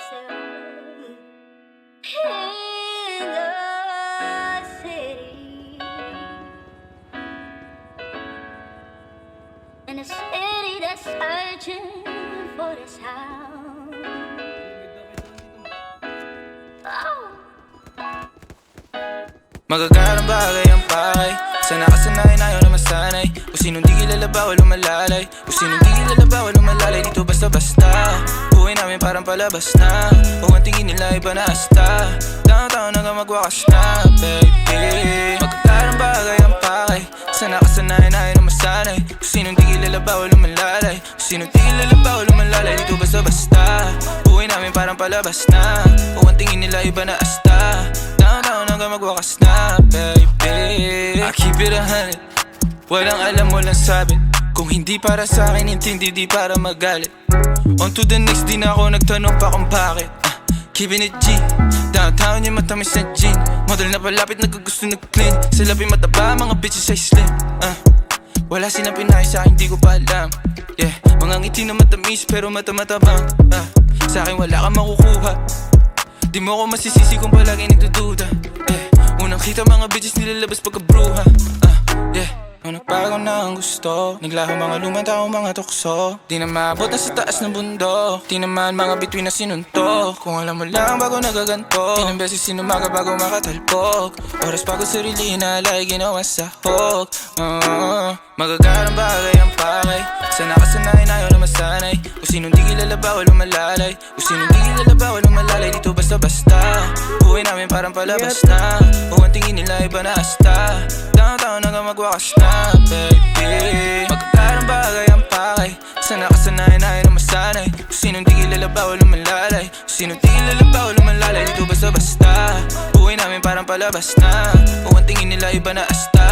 myself in the city, in a city that's searching for the sound. Oh. Magagarang bagay ang pakay. Sana kasanayan ayaw na masanay. Kung sinong di kilala bawal lumalalay. Kung sinong di kilala bawal lumalalay. Dito basta-basta buhay namin parang palabas na. Kung ang tingin nila iba na asta. Taon-taon hanggang magwakas na, baby. Magagarang bagay ang pakay. Sana kasanayan ayaw na masanay. Kung sinong di kilala bawal lumalalay. Kung sinong di kilala bawal lumalalay. Dito basta-basta buhay namin parang palabas na. Kung ang tingin nila iba na asta. Taon-taon hanggang magwakas na, baby. I keep it 100. Walang alam, walang sabi. Kung hindi para sa akin, intindi, di para magalit. On to the next, di na ako nagtanong pa kung bakit. Keeping it G. Downtown yung matamis na gin. Model na palapit, nagkagusto nag-clean. Sa labi mataba, mga bitches ay slim. Wala silang pinay sa akin, di ko pa alam. Yeah, mga ngiti na matamis pero mata-matabang. Sa akin wala kang makukuha. Di mo ako masisisi kung palagi nagdududa. Unang kita mga bitches nilalabas pagkabruha. Yeah, nung nagbago na ang gusto. Naglaho mga lumang tao, mga tukso. Di na maabot na sa taas ng bundok. Di naman mga bituin na sinuntok. Kung alam mo lang bago nagaganto. Ilang beses sinumaga bago makatalpok. Oras bago sarili inalay, ginawa sa hok. Magagarang bagay ang pakay. Sana kasanayan ayaw na masanay. Kung sinong di kilala bawal lumalalay. Kung sinong di kilala bawal lumalalay. Dito basta-basta buhay namin parang palabas na. Kung ang tingin nila iba na asta. Taon-taon hanggang magwakas na, baby. Magagarang bagay ang pakay. Sana kasanayan ayaw na masanay. Kung sinong di kilala bawal lumalalay. Kung sinong di kilala bawal lumalalay. Dito basta-basta buhay namin parang palabas na. Kung ang tingin nila iba na asta.